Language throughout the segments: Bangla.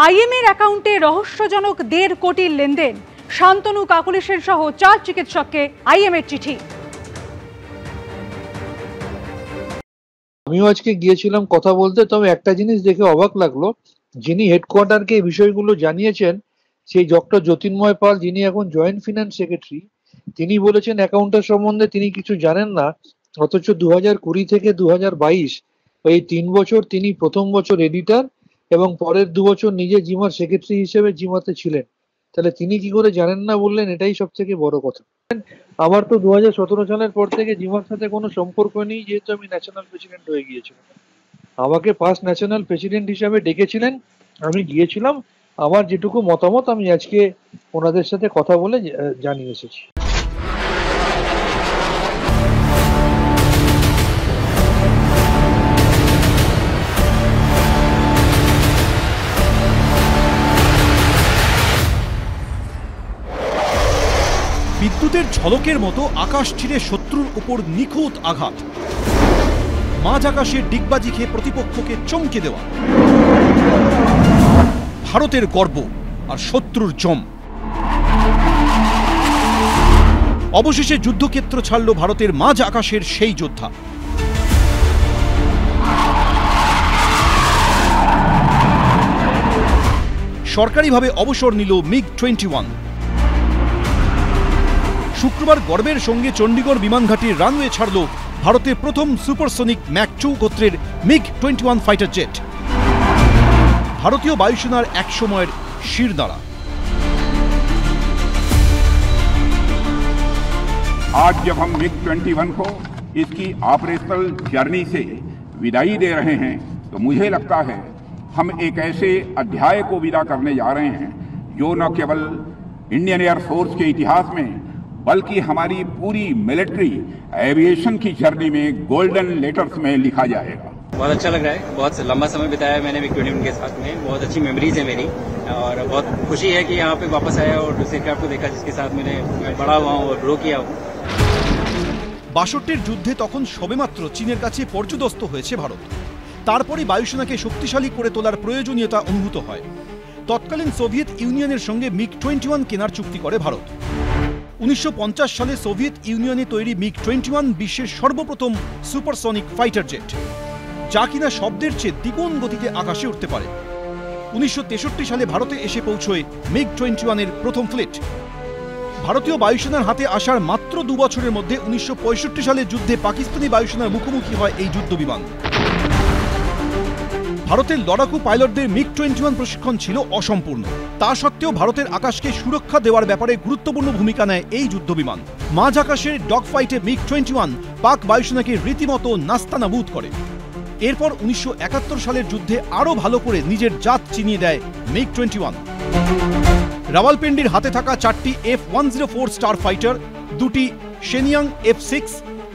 আইএমএর অ্যাকাউন্টে রহস্যজনক 1.5 কোটির লেনদেন। শান্তনু কাকুলি সেন সহ 4 চিকিৎসককে আইএমএর চিঠি। আমিও আজকে গিয়েছিলাম কথা বলতে, তবে একটা জিনিস দেখে অবাক লাগলো, যিনি হেডকোয়ার্টারকে এই বিষয়গুলো জানিয়েছেন সেই ডক্টর জ্যোতির্ময় পাল, যিনি এখন জয়েন্ট ফিনান্স সেক্রেটারি, তিনি বলেছেন অ্যাকাউন্টের সম্বন্ধে তিনি কিছু জানেন না। অথচ 2020 থেকে 2022 এই 3 বছর তিনি প্রথম বছর এডিটর এবং পরের 2 বছর নিজে জিমার সেক্রেটারি হিসেবে জিমাতে ছিলেন। তাহলে তিনি কি করে জানেন না বললেন, এটাই সব থেকে বড় কথা। আমার তো 2017 সালের পর থেকে জিমার সাথে কোনো সম্পর্ক নেই, যেহেতু আমি ন্যাশনাল প্রেসিডেন্ট হয়ে গিয়েছিলাম। আমাকে ফার্স্ট ন্যাশনাল প্রেসিডেন্ট হিসাবে ডেকেছিলেন, আমি গিয়েছিলাম। আমার যেটুকু মতামত আমি আজকে ওনাদের সাথে কথা বলে জানিয়ে এসেছি। বিদ্যুতের ঝলকের মতো আকাশ ছিঁড়ে শত্রুর উপর নিখুঁত আঘাত, মাঝ আকাশে ডিগবাজি খেয়ে প্রতিপক্ষকে চমকে দেওয়া, ভারতের গর্ব আর শত্রুর জম। অবশেষে যুদ্ধক্ষেত্র ছাড়ল ভারতের মাঝ আকাশের সেই যোদ্ধা। সরকারিভাবে অবসর নিল MiG-21। শুক্রবার গর্বের সঙ্গে চণ্ডীগড় বিমানঘাটির রানওয়ে ছাড়ল ভারতের প্রথম সুপারসনিক ম্যাক-2 গোত্রের MiG-21 ফাইটার জেট, ভারতীয় বায়ুসেনার এক সময়ের শিরদাঁড়া। आज जब हम MiG-21 को इसकी ऑपरेशनल जर्नी से विदाई दे रहे हैं, तो मुझे लगता है हम एक ऐसे अध्याय को विदा करने जा रहे हैं जो न केवल इंडियन एयरफोर्स के इतिहास में बल्कि हमारी पूरी मिलिट्री एविएशन की जर्नी में गोल्डन लेटर्स में लिखा जाएगा। बहुत अच्छा लग रहा है। बहुत लंबा समय बिताया मैंने MiG-21 के साथ में, बहुत अच्छी मेमोरीज है मेरी और बहुत खुशी है कि यहाँ पे वापस आया और दूसरे एयरक्राफ्ट को देखा जिसके साथ मैंने बड़ा हुआ और ग्रो किया। 62 যুদ্ধে তখন সবেমাত্র চীনের কাছে পর্যুদস্ত হয়েছে ভারত। তারপরে বায়ুসেনাকে শক্তিশালী করে তোলার প্রয়োজনীয়তা অনুভূত হয়। তৎকালীন সোভিয়েত ইউনিয়নের সঙ্গে MiG-21 কেনার চুক্তি করে ভারত। 1950 সালে সোভিয়েত ইউনিয়নে তৈরি MiG-21 বিশ্বের সর্বপ্রথম সুপারসনিক ফাইটার জেট, যা কিনা শব্দের চেয়ে দ্বিগুণ গতিতে আকাশে উঠতে পারে। 1963 সালে ভারতে এসে পৌঁছয় MiG-21 এর প্রথম ফ্লিট। ভারতীয় বায়ুসেনার হাতে আসার মাত্র 2 বছরের মধ্যে 1965 সালের যুদ্ধে পাকিস্তানি বায়ুসেনার মুখোমুখি হয় এই যুদ্ধ বিমান। ভারতের লড়াকু পাইলটদের MiG-21 প্রশিক্ষণ ছিল অসম্পূর্ণ। তা সত্ত্বেও ভারতের আকাশকে সুরক্ষা দেওয়ার ব্যাপারে গুরুত্বপূর্ণ ভূমিকা নেয় এই যুদ্ধ বিমান। মাঝ আকাশের ডগ ফাইটে MiG-21 পাক বায়ুসেনাকে রীতিমতো নাস্তানাবুদ করে। এরপর 1971 সালের যুদ্ধে আরও ভালো করে নিজের জাত চিনিয়ে দেয় MiG-21। রাওয়ালপিন্ডির হাতে থাকা 4টি F-104 স্টার ফাইটার, 2টি shenyang F-6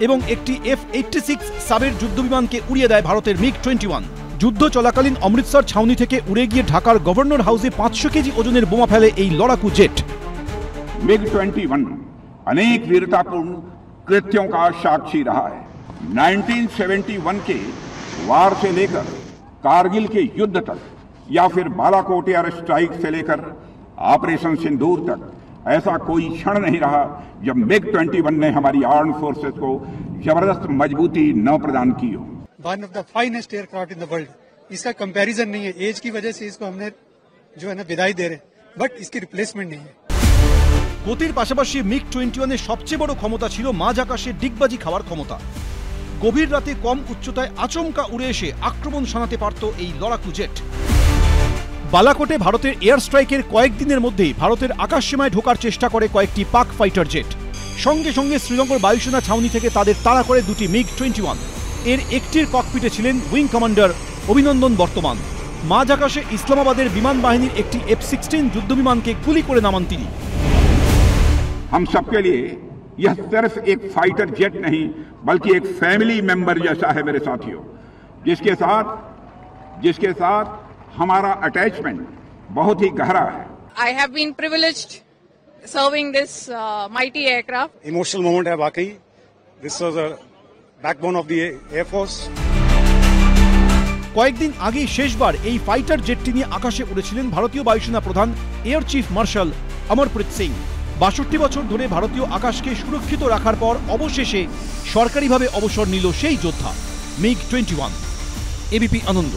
এবং একটি F-86 সাবের যুদ্ধবিমানকে উড়িয়ে দেয় ভারতের MiG-21। যুদ্ধ চলাকালীন অমৃতসর ছাউনি থেকে উড়ে গিয়ে ঢাকার গভর্নর হাউসে 500 কেজি ওজনের বোমা ফেলে এই লড়াকু জেট। MiG-21 अनेक वीरतापूर्ण कृत्यों का साक्षी रहा है। 1971 के वार से लेकर कारगिल के युद्ध तक या फिर बालाकोट एयर स्ट्राइक से लेकर ऑपरेशन सिंदूर तक ऐसा कोई क्षण नहीं रहा जब MiG-21 ने हमारी आर्म्ड फोर्सेस को जबरदस्त मजबूती न प्रदान की हो। One of the finest aircraft in the world, इसका कंपैरिजन नहीं है। एज की वजह से इसको हमने जो है ना विदाई दे रहे हैं, बट इसकी रिप्लेसमेंट नहीं है। গতির পাশাপাশি MiG-21 এর সবচেয়ে বড় ক্ষমতা ছিল মাঝ আকাশে ডিগবাজি খাওয়ার ক্ষমতা। গভীর রাতে কম উচ্চতায় আচমকা উড়ে এসে আক্রমণ শানাতে পারত এই লড়াকু জেট। বালাকোটে ভারতের এয়ার স্ট্রাইকের কয়েকদিনের মধ্যেই ভারতের আকাশসীমায় ঢোকার চেষ্টা করে কয়েকটি পাক ফাইটার জেট। সঙ্গে সঙ্গে শ্রীলঙ্কার বায়ুসেনা ছাউনি থেকে তাদের তাড়া করে 2টি MiG-21। এর একটির ককপিটে ছিলেন উইং কমান্ডার অভিনন্দন বর্তমান। মাঝ আকাশে ইসলামাবাদের বিমান বাহিনীর একটি F-16 যুদ্ধবিমানকে গুলি করে নামান তিনি। हम सबके लिए यह सिर्फ एक फाइटर जेट नहीं बल्कि एक फैमिली मेंबर जैसा है मेरे साथियों, जिसके साथ हमारा अटैचमेंट बहुत ही गहरा है। I have been privileged serving this mighty aircraft. Emotional moment है वाकई। This was a backbone of the air force. কয়েকদিন আগেই শেষবার এই ফাইটার জেটটি নিয়ে আকাশে উড়েছিলেন ভারতীয় বায়ুসেনা প্রধান air chief marshal Amarpreet Singh. 62 বছর ধরে ভারতীয় আকাশকে সুরক্ষিত রাখার পর অবশেষে সরকারিভাবে অবসর নিল সেই যোদ্ধা। MiG-21। এবিপি আনন্দ।